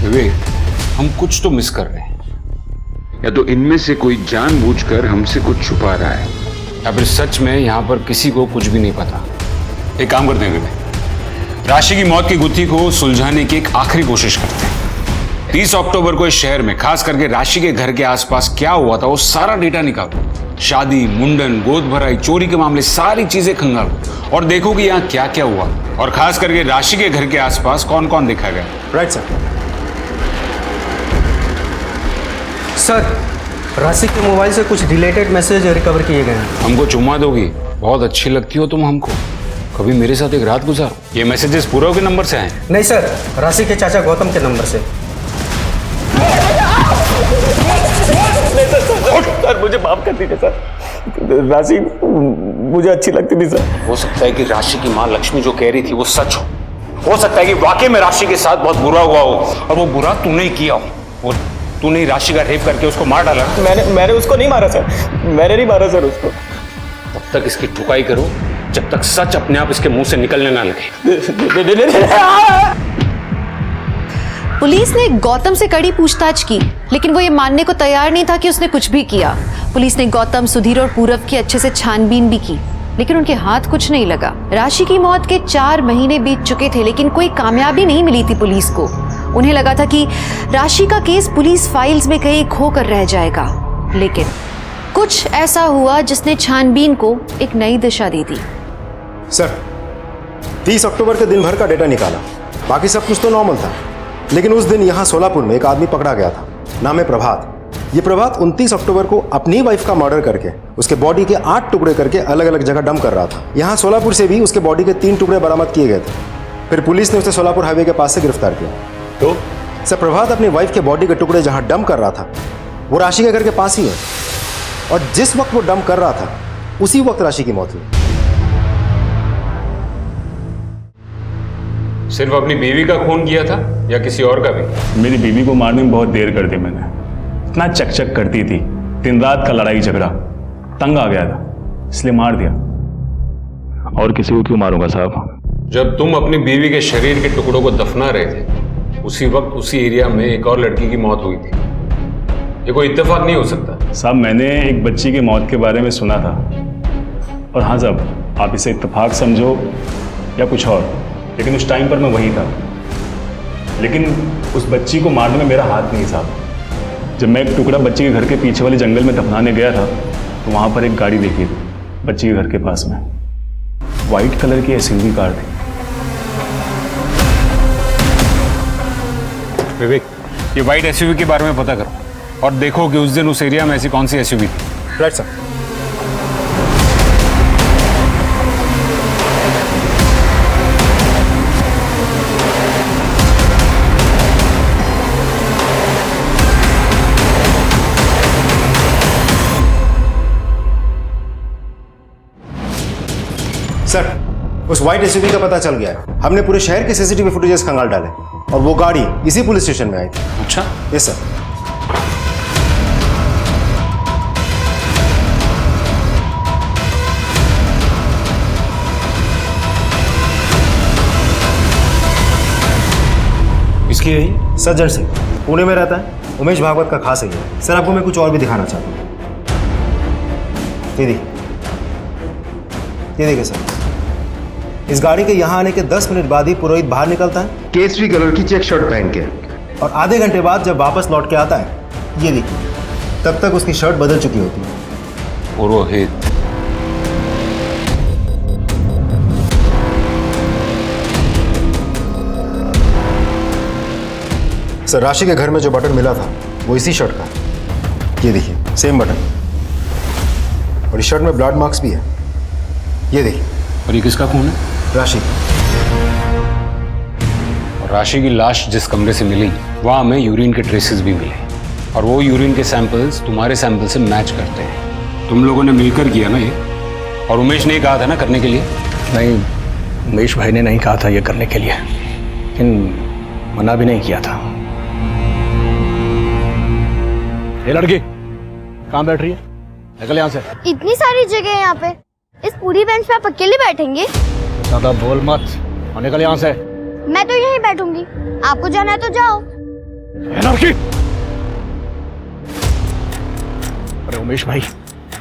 विवेक, हम कुछ तो मिस कर रहे हैं। या तो इनमें से कोई जानबूझकर हमसे कुछ छुपा रहा है, या फिर सच में यहां पर किसी को कुछ भी नहीं पता। एक काम करते हैं विवेक, राशि की मौत की गुत्थी को सुलझाने की एक आखिरी कोशिश करते हैं। 30 अक्टूबर को इस शहर में, खास करके राशि के घर के आसपास क्या हुआ था वो सारा डेटा निकालो। शादी, मुंडन, गोद भराई, चोरी के मामले, सारी चीजें खंगालो और देखो कि यहाँ क्या क्या हुआ, और खास करके राशि के घर के आसपास कौन कौन देखा गया। Right sir. सर राशि के मोबाइल से कुछ रिलेटेड मैसेज रिकवर किए गए हैं। हमको चुम्मा दोगी? बहुत अच्छी लगती हो तुम हमको। कभी मेरे साथ एक रात गुजारो। ये मैसेजेस पूरव के नंबर से आए? नहीं सर, राशि के चाचा गौतम के नंबर से। सर मुझे माफ कर दीजिए सर, राशि मुझे अच्छी लगती थी सर। हो सकता है कि राशि की माँ लक्ष्मी जो कह रही थी वो सच हो सकता है कि वाकई में राशि के साथ बहुत बुरा हुआ हो, और वो बुरा तूने ही किया हो। वो तूने ही राशि का रेप करके उसको मार डाला। मैंने उसको नहीं मारा सर, मैंने नहीं मारा सर उसको। तब तक इसकी ठुकाई करो जब तक सच अपने आप इसके मुंह से निकलने ना लगे। पुलिस ने गौतम से कड़ी पूछताछ की, लेकिन वो ये मानने को तैयार नहीं था कि उसने कुछ भी किया। पुलिस ने गौतम, सुधीर और पूरव की अच्छे से छानबीन भी की, लेकिन उनके हाथ कुछ नहीं लगा। राशि की मौत के 4 महीने बीत चुके थे, लेकिन कोई कामयाबी नहीं मिली थी पुलिस को। उन्हें लगा था कि राशि का केस पुलिस फाइल्स में कहीं खो कर रह जाएगा, लेकिन कुछ ऐसा हुआ जिसने छानबीन को एक नई दिशा दे दी। सर, 30 अक्टूबर के दिन भर का डेटा निकाला, बाकी सब कुछ तो नॉर्मल था, लेकिन उस दिन यहाँ सोलापुर में एक आदमी पकड़ा गया था, नाम है प्रभात। ये प्रभात 29 अक्टूबर को अपनी वाइफ का मर्डर करके उसके बॉडी के 8 टुकड़े करके अलग अलग जगह डंप कर रहा था। यहाँ सोलापुर से भी उसके बॉडी के 3 टुकड़े बरामद किए गए थे। फिर पुलिस ने उसे सोलापुर हाईवे के पास से गिरफ्तार किया। तो सर, प्रभात अपनी वाइफ के बॉडी के टुकड़े जहाँ डंप कर रहा था वो राशि के घर के पास ही है, और जिस वक्त वो डंप कर रहा था उसी वक्त राशि की मौत हुई। सिर्फ अपनी बीवी का खून किया था या किसी और का भी? मेरी बीवी को मारने में बहुत देर कर दी मैंने। इतना चकचक करती थी, दिन रात का लड़ाई झगड़ा, तंग आ गया था, इसलिए मार दिया। और किसी को क्यों मारूंगा साहब? जब तुम अपनी बीवी के शरीर के टुकड़ों को दफना रहे थे, उसी वक्त उसी एरिया में एक और लड़की की मौत हुई थी। ये कोई इत्तेफाक नहीं हो सकता। साहब, मैंने एक बच्ची की मौत के बारे में सुना था, और हाँ साहब, आप इसे इत्तेफाक समझो या कुछ और, लेकिन उस टाइम पर मैं वहीं था। लेकिन उस बच्ची को मारने में मेरा हाथ नहीं साहब। जब मैं एक टुकड़ा बच्ची के घर के पीछे वाले जंगल में दफनाने गया था, तो वहाँ पर एक गाड़ी देखी थी बच्ची के घर के पास में। वाइट कलर की एसयूवी कार थी। विवेक, ये वाइट एसयूवी के बारे में पता करो और देखो कि उस दिन उस एरिया में ऐसी कौन सी एसयूवी थी। Right sir. सर, उस व्हाइट एसयूवी का पता चल गया है। हमने पूरे शहर के सीसीटीवी फुटेजेस खंगाल डाले और वो गाड़ी इसी पुलिस स्टेशन में आई थी। अच्छा? Yes sir. इसकी यही सज्जन सिंह पुणे में रहता है, उमेश भागवत का खास है। सर, आपको मैं कुछ और भी दिखाना चाहता हूँ। ये देखिए सर, इस गाड़ी के यहाँ आने के 10 मिनट बाद ही पुरोहित बाहर निकलता है केसरी कलर की चेक शर्ट पहन के, और आधे घंटे बाद जब वापस लौट के आता है, ये देखिए, तब तक उसकी शर्ट बदल चुकी होती है। पुरोहित? सर, राशि के घर में जो बटन मिला था वो इसी शर्ट का है। ये देखिए, सेम बटन, और इस शर्ट में ब्लड मार्क्स भी है। ये देखिए। और ये किसका खून है? राशि। और राशि की लाश जिस कमरे से मिली वहां हमें यूरिन के ट्रेसेस भी मिले, और वो यूरिन के सैंपल्स तुम्हारे सैंपल से मैच करते हैं। तुम लोगों ने मिलकर किया ना ये? और उमेश ने कहा था ना करने के लिए? नहीं, उमेश भाई ने नहीं कहा था ये करने के लिए, लेकिन मना भी नहीं किया था। ये लड़की कहाँ बैठ रही है? निकल यहाँ से। इतनी सारी जगह है यहाँ पे, इस पूरी बेंच पे आप अकेले बैठेंगे? ज्यादा बोल मत और निकल यहाँ से। मैं तो यहीं बैठूंगी, आपको जाना है तो जाओ। ये लड़की! अरे उमेश भाई,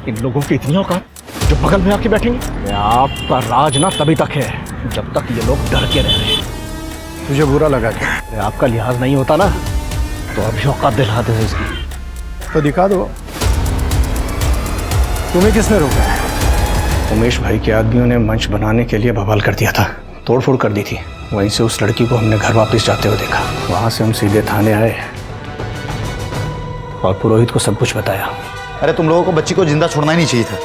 इन लोगों की इतनी औकात जो बगल में आके बैठेंगे? आपका राज ना तभी तक है जब तक ये लोग डर के रह रहे हैं। तुझे बुरा लगा क्या? आपका लिहाज नहीं होता ना तो अभी औकात दिला दे इसकी। तो दिखा दो, तुम्हें किसने रोका है? उमेश भाई के आदमियों ने मंच बनाने के लिए बवाल कर दिया था, तोड़फोड़ कर दी थी। वहीं से उस लड़की को हमने घर वापस जाते हुए देखा। वहां से हम सीधे थाने आए और पुरोहित को सब कुछ बताया। अरे तुम लोगों को बच्ची को जिंदा छोड़ना ही नहीं चाहिए था,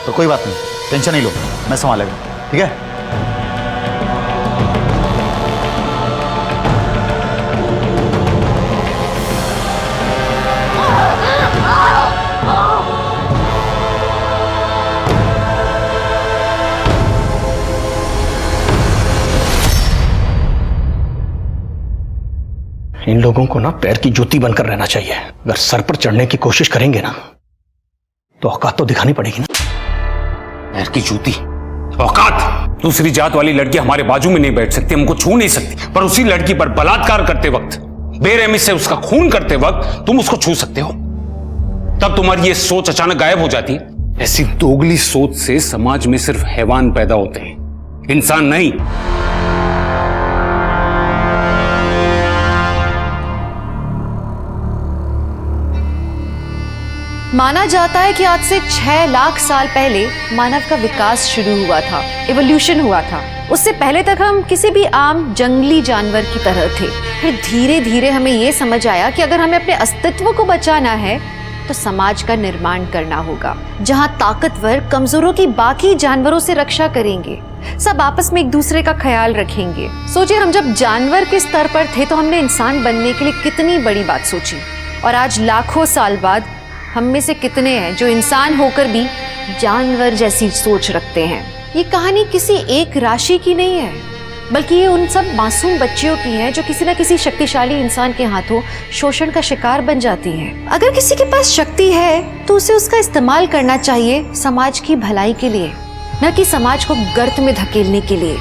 तो कोई बात नहीं, टेंशन नहीं लो, मैं संभालेगा, ठीक है। इन लोगों को ना पैर की जूती बनकर रहना चाहिए। अगर सर पर चढ़ने की कोशिश करेंगे ना तो औकात तो दिखानी पड़ेगी ना। पैर की जूती, औकात? दूसरी जात वाली लड़की हमारे बाजू में नहीं बैठ सकती, हमको छू नहीं सकती, पर उसी लड़की पर बलात्कार करते वक्त, बेरहमी से उसका खून करते वक्त तुम उसको छू सकते हो? तब तुम्हारी ये सोच अचानक गायब हो जाती है। ऐसी दोगली सोच से समाज में सिर्फ हैवान पैदा होते हैं, इंसान नहीं। माना जाता है कि आज से 6 लाख साल पहले मानव का विकास शुरू हुआ था, इवोल्यूशन हुआ था। उससे पहले तक हम किसी भी आम जंगली जानवर की तरह थे। फिर धीरे धीरे हमें यह समझ आया कि अगर हमें अपने अस्तित्व को बचाना है तो समाज का निर्माण करना होगा, जहां ताकतवर कमजोरों की बाकी जानवरों से रक्षा करेंगे, सब आपस में एक दूसरे का ख्याल रखेंगे। सोचिए, हम जब जानवर के स्तर पर थे तो हमने इंसान बनने के लिए कितनी बड़ी बात सोची, और आज लाखों साल बाद हम में से कितने हैं जो इंसान होकर भी जानवर जैसी सोच रखते हैं। ये कहानी किसी एक राशि की नहीं है, बल्कि ये उन सब मासूम बच्चियों की है जो किसी न किसी शक्तिशाली इंसान के हाथों शोषण का शिकार बन जाती हैं। अगर किसी के पास शक्ति है तो उसे उसका इस्तेमाल करना चाहिए समाज की भलाई के लिए, न कि समाज को गर्त में धकेलने के लिए।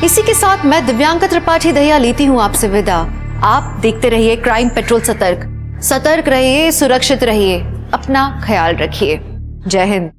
इसी के साथ मैं दिव्यांका त्रिपाठी दहिया लेती हूँ आपसे विदा। आप देखते रहिए क्राइम पेट्रोल सतर्क। सतर्क रहिए, सुरक्षित रहिए, अपना ख्याल रखिए। जय हिंद।